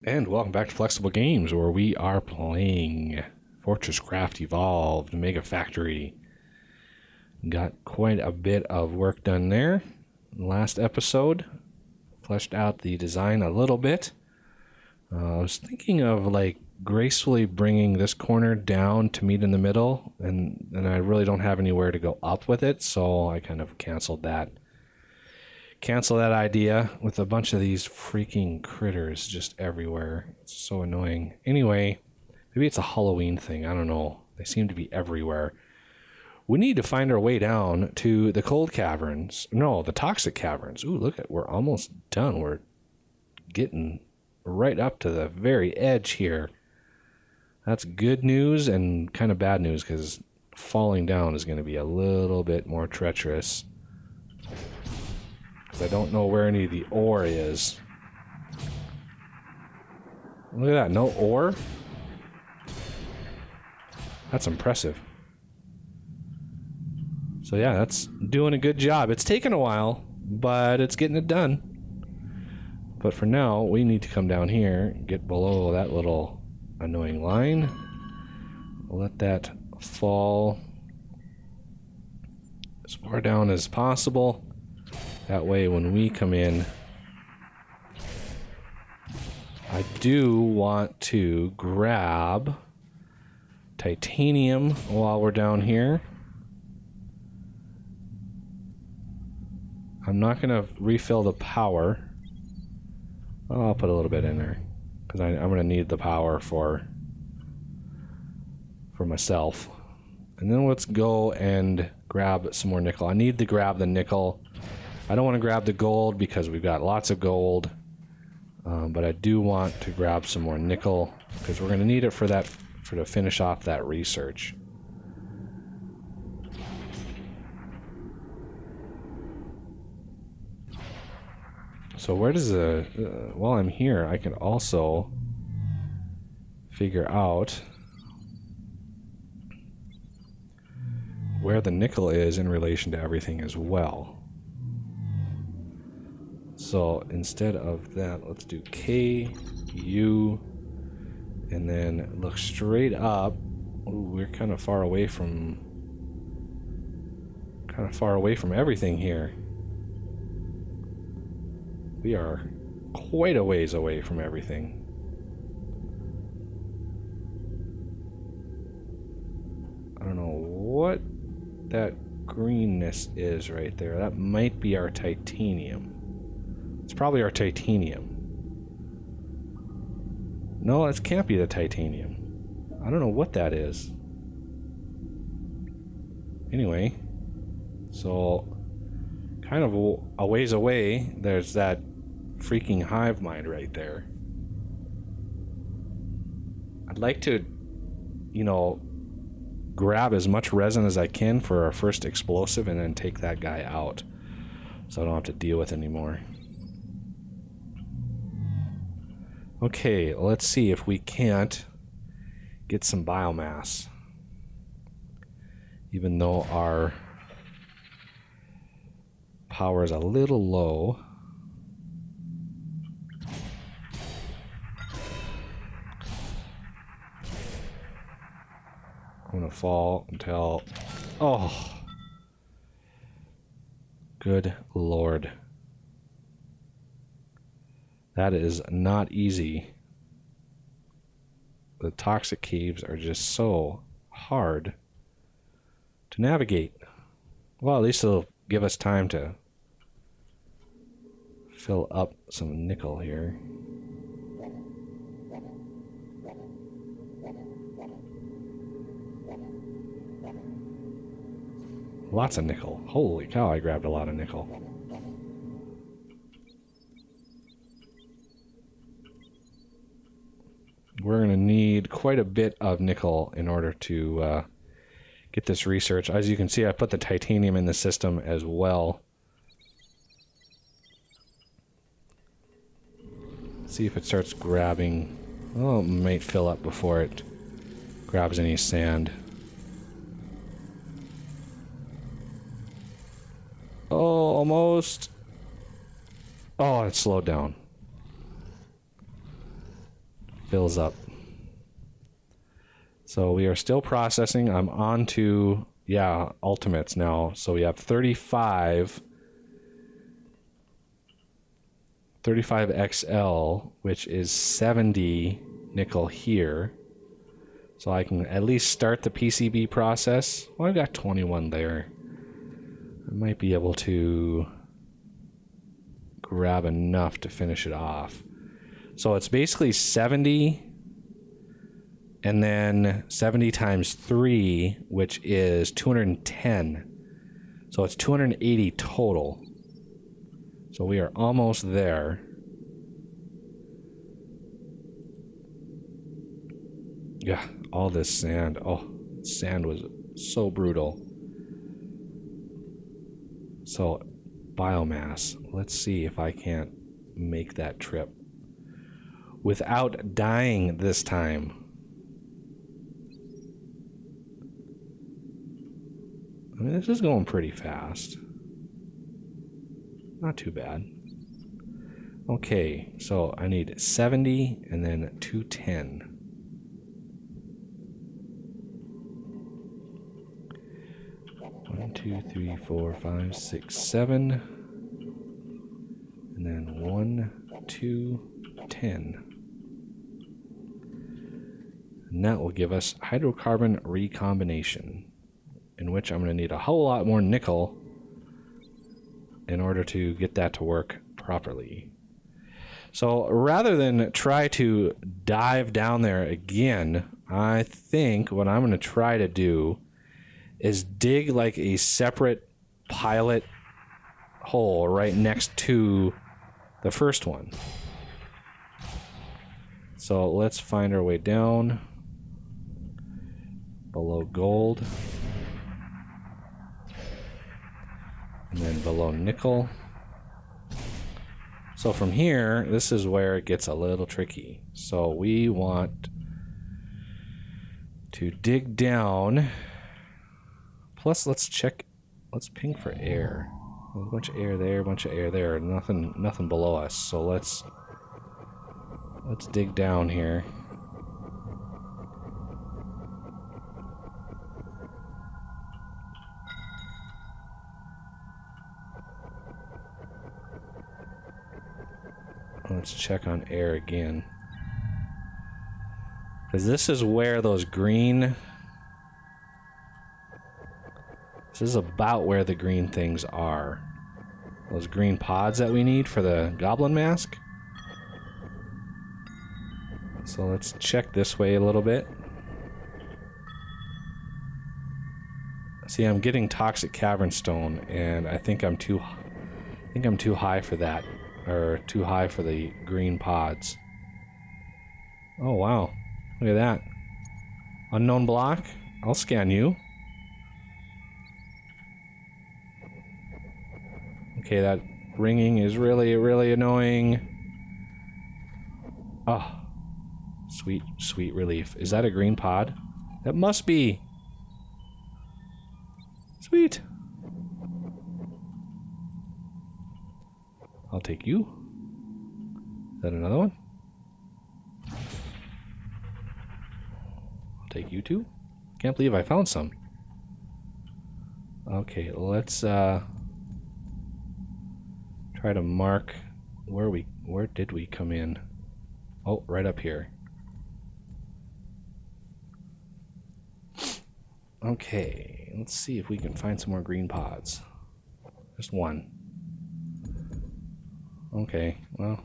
And welcome back to Flexible Games, where we are playing FortressCraft Evolved Mega Factory. Got quite a bit of work done there. Last episode, fleshed out the design a little bit. I was thinking of gracefully bringing this corner down to meet in the middle, and I really don't have anywhere to go up with it, so I kind of canceled that idea with a bunch of these freaking critters just everywhere. It's so annoying. Anyway, maybe it's a Halloween thing. I don't know. They seem to be everywhere. We need to find our way down to the cold caverns. No, the toxic caverns. Ooh, look at, we're almost done. We're getting right up to the very edge here. That's good news and kind of bad news, because falling down is going to be a little bit more treacherous. I don't know where any of the ore is. Look at that, no ore? That's impressive. So yeah, that's doing a good job. It's taken a while, but it's getting it done. But for now, we need to come down here, get below that little annoying line. Let that fall as far down as possible. That way, when we come in, I do want to grab titanium while we're down here. I'm not going to refill the power. I'll put a little bit in there, because I'm going to need the power for myself. And then let's go and grab some more nickel. I need to grab the nickel. I don't want to grab the gold because we've got lots of gold, but I do want to grab some more nickel because we're going to need it to finish off that research. So where does while I'm here, I can also figure out where the nickel is in relation to everything as well. So instead of that, let's do K, U, and then look straight up. Ooh, we're kind of far away from everything here. We are quite a ways away from everything. I don't know what that greenness is right there. That might be our titanium. It's probably our titanium. No, it can't be the titanium. I don't know what that is. Anyway, so kind of a ways away, there's that freaking hive mind right there. I'd like to, grab as much resin as I can for our first explosive and then take that guy out, so I don't have to deal with it anymore. Okay, let's see if we can't get some biomass. Even though our power is a little low. I'm gonna fall until... Oh! Good Lord. That is not easy. The toxic caves are just so hard to navigate. Well, at least it'll give us time to fill up some nickel here. Lots of nickel. Holy cow, I grabbed a lot of nickel. We're going to need quite a bit of nickel in order to get this research. As you can see, I put the titanium in the system as well. See if it starts grabbing. Oh, it might fill up before it grabs any sand. Oh, almost. Oh, it slowed down. fills up. So we are still processing. I'm on to, yeah, ultimates now. So we have 35 XL, which is 70 nickel here. So I can at least start the PCB process. Well, I've got 21 there. I might be able to grab enough to finish it off. So it's basically 70 and then 70 times 3, which is 210. So it's 280 total. So we are almost there. Yeah, all this sand. Oh, sand was so brutal. So, biomass. Let's see if I can't make that trip without dying this time. I mean, this is going pretty fast. Not too bad. Okay, so I need 70 and then 210. 1, 2, 3, 4, 5, 6, 7. And then 1, 2, 10. And that will give us hydrocarbon recombination, in which I'm going to need a whole lot more nickel in order to get that to work properly. So rather than try to dive down there again, I think what I'm going to try to do is dig like a separate pilot hole right next to the first one. So let's find our way down below gold. And then below nickel. So from here, this is where it gets a little tricky. So we want to dig down. Plus, let's check. Let's ping for air. There's a bunch of air there, a bunch of air there. Nothing below us. So let's dig down here. Let's check on air again. Because this is where those green... This is about where the green things are. Those green pods that we need for the goblin mask. So let's check this way a little bit. See, I'm getting toxic cavern stone, and I think I'm too high for that. Or too high for the green pods. Oh wow, look at that. Unknown block. I'll scan you. Okay, that ringing is really, really annoying. Oh, sweet, sweet relief. Is that a green pod? That must be. Sweet. I'll take you. Is that another one? I'll take you too. Can't believe I found some. Okay, let's try to mark where did we come in? Oh, right up here. Okay, let's see if we can find some more green pods. Just one. Okay, well,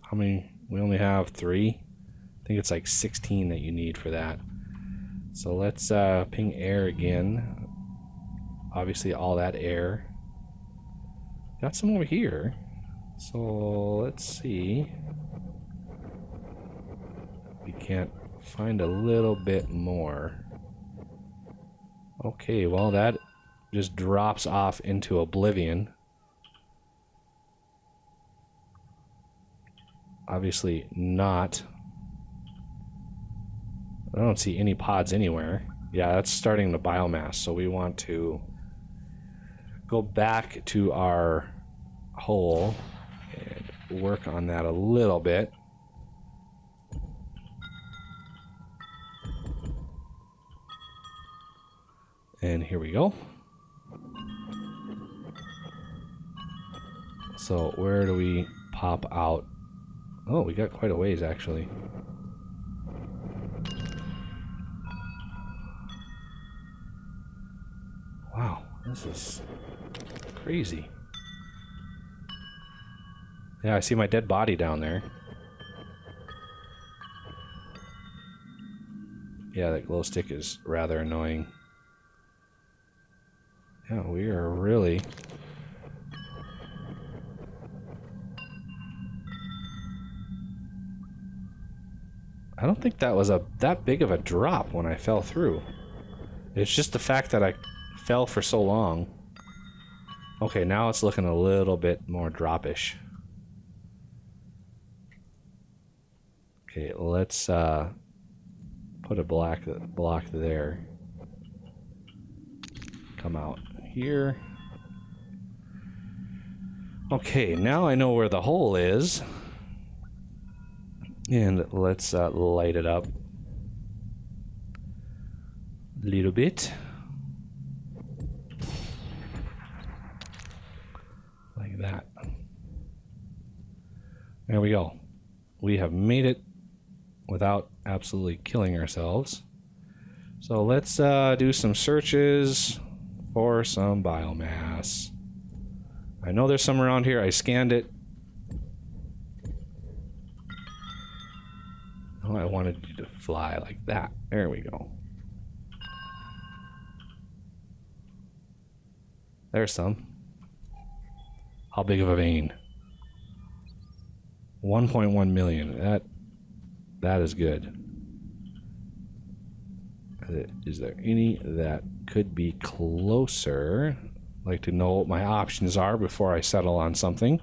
how many? We only have 3. I think it's like 16 that you need for that. So let's ping air again. Obviously all that air. Got some over here. So let's see. We can't find a little bit more. Okay, well that just drops off into oblivion. Obviously not. I don't see any pods anywhere. Yeah, that's starting the biomass, so we want to go back to our hole and work on that a little bit. And here we go. So where do we pop out? Oh, we got quite a ways actually. Wow, this is crazy. Yeah, I see my dead body down there. Yeah, that glow stick is rather annoying. Yeah, we are really... I don't think that was that big of a drop when I fell through. It's just the fact that I fell for so long. Okay, now it's looking a little bit more drop-ish. Okay, let's put a block there. Come out here. Okay, now I know where the hole is. And let's light it up a little bit. Like that. There we go. We have made it without absolutely killing ourselves. So let's do some searches for some biomass. I know there's some around here. I scanned it. Oh, I wanted you to fly like that. There we go. There's some. How big of a vein? 1.1 million. That is good. Is there any that could be closer? I'd like to know what my options are before I settle on something.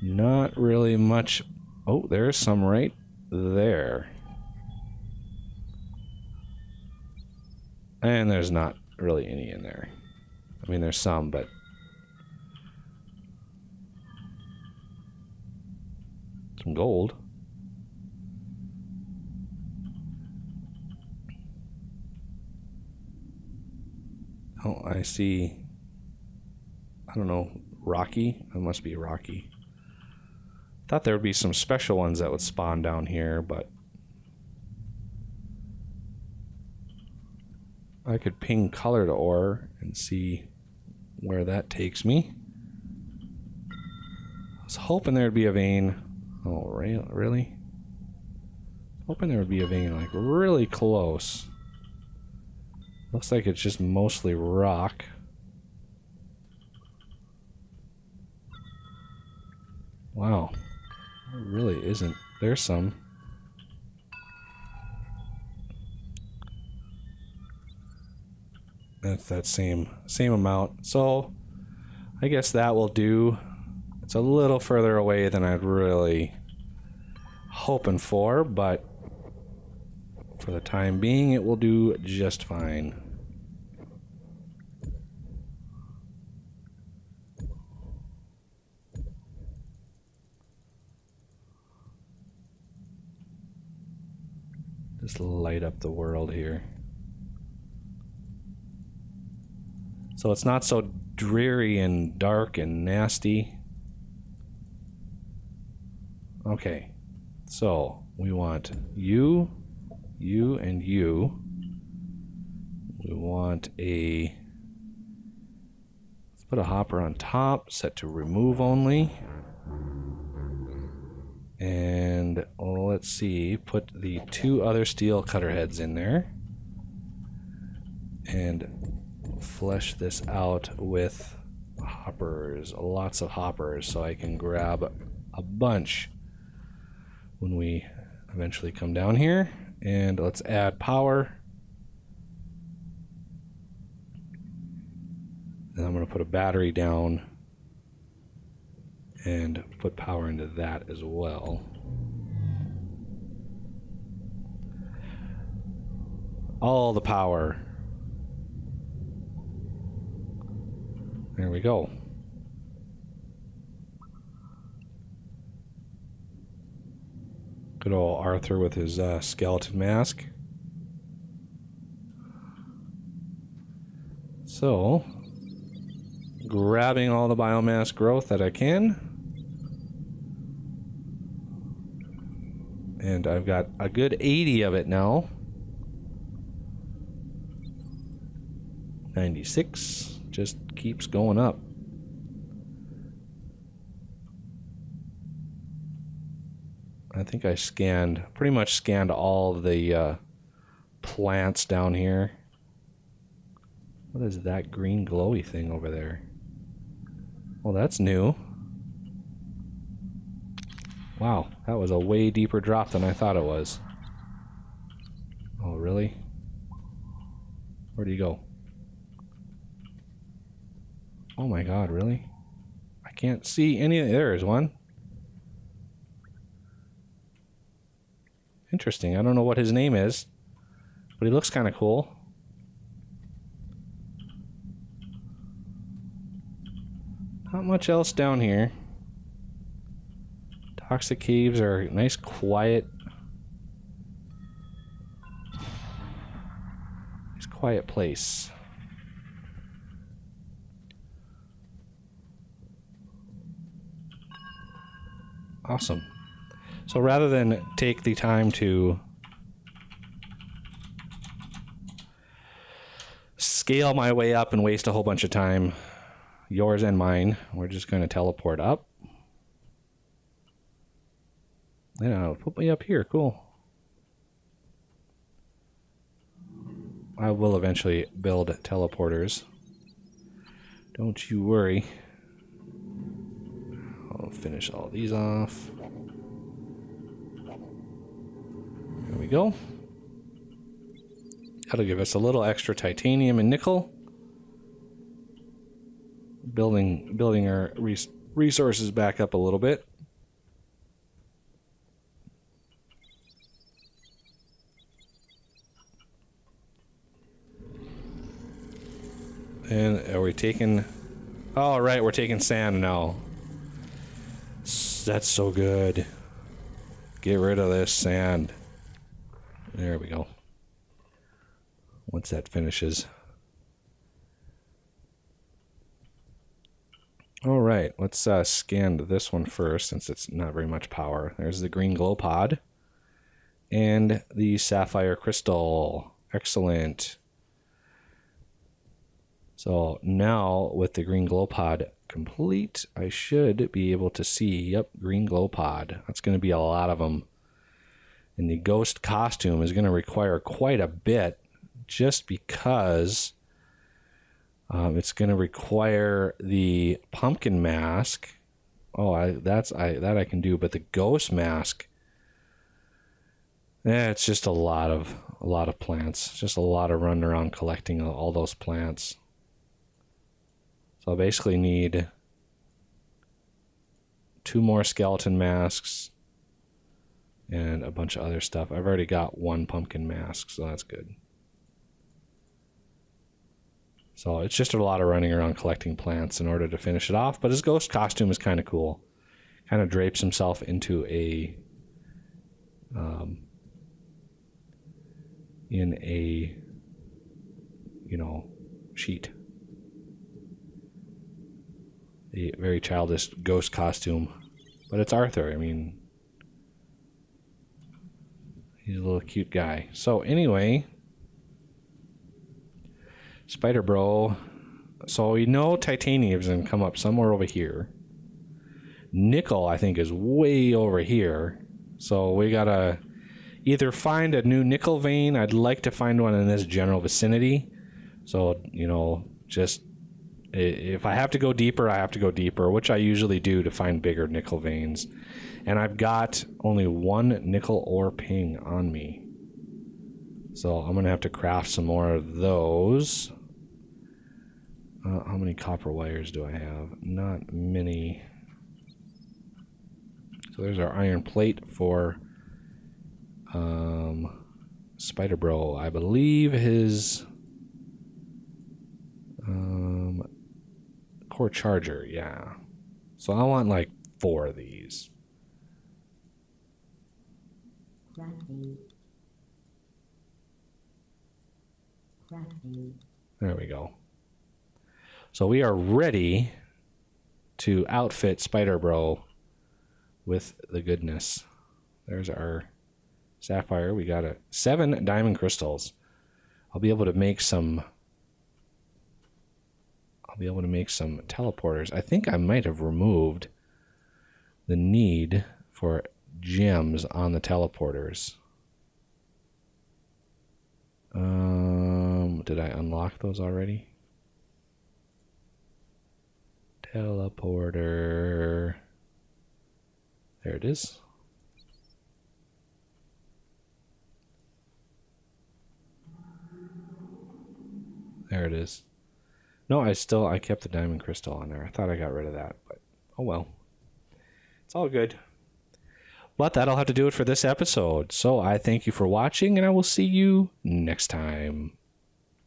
Not really much. Oh, there's some right there. And there's not really any in there. I mean, there's some, but... some gold. Oh, I see... I don't know, rocky? It must be rocky. Thought there would be some special ones that would spawn down here, but... I could ping colored ore and see where that takes me. I was hoping there'd be a vein. Oh, really? Hoping there would be a vein like really close. Looks like it's just mostly rock. Wow. There really isn't. There's some. That's that same amount. So I guess that will do. It's a little further away than I'd really hoping for, but for the time being it will do just fine. Just light up the world here. So it's not so dreary and dark and nasty. Okay, so we want you, and you. We want a... let's put a hopper on top, set to remove only. And let's see, put the 2 other steel cutter heads in there. And flesh this out with hoppers, lots of hoppers, so I can grab a bunch when we eventually come down here. And let's add power. And I'm going to put a battery down and put power into that as well. All the power. There we go. Good old Arthur with his skeleton mask. So, grabbing all the biomass growth that I can. And I've got a good 80 of it now. 96 just keeps going up. I think I pretty much scanned all the plants down here. What is that green glowy thing over there? Well, that's new. Wow, that was a way deeper drop than I thought it was. Oh, really? Where do you go? Oh my god, really? I can't see any. There is one. Interesting. I don't know what his name is, but he looks kind of cool. Not much else down here. Toxic caves are a nice, quiet place. Awesome. So rather than take the time to scale my way up and waste a whole bunch of time, yours and mine, we're just going to teleport up. Yeah, put me up here. Cool. I will eventually build teleporters. Don't you worry. I'll finish all these off. There we go. That'll give us a little extra titanium and nickel. Building our resources back up a little bit. And are we taking... Oh, right, we're taking sand now. That's so good. Get rid of this sand. There we go. Once that finishes. All right, let's scan this one first since it's not very much power. There's the green glow pod. And the sapphire crystal. Excellent. So now with the green glow pod complete, I should be able to see, yep, green glow pod. That's going to be a lot of them. And the ghost costume is going to require quite a bit just because it's going to require the pumpkin mask. Oh, that I can do, but the ghost mask, it's just a lot of plants. Just a lot of running around collecting all those plants. So I basically need 2 more skeleton masks and a bunch of other stuff. I've already got 1 pumpkin mask, so that's good. So it's just a lot of running around collecting plants in order to finish it off. But his ghost costume is kind of cool. Kind of drapes himself into a sheet. A very childish ghost costume. But it's Arthur. I mean, he's a little cute guy. So anyway, Spider Bro. So we know titanium is going to come up somewhere over here. Nickel, I think, is way over here. So we got to either find a new nickel vein. I'd like to find one in this general vicinity. So, just if I have to go deeper, I have to go deeper, which I usually do to find bigger nickel veins. And I've got only 1 nickel ore ping on me. So I'm going to have to craft some more of those. How many copper wires do I have? Not many. So there's our iron plate for Spider Bro. I believe his core charger, yeah. So I want like 4 of these. Crafting. There we go. So we are ready to outfit Spider Bro with the goodness. There's our sapphire. We got 7 diamond crystals. I'll be able to make some teleporters. I think I might have removed the need for gems on the teleporters. Did I unlock those already? Teleporter. There it is. There it is. No, I kept the diamond crystal on there. I thought I got rid of that, but oh well. It's all good. But that'll have to do it for this episode. So I thank you for watching, and I will see you next time.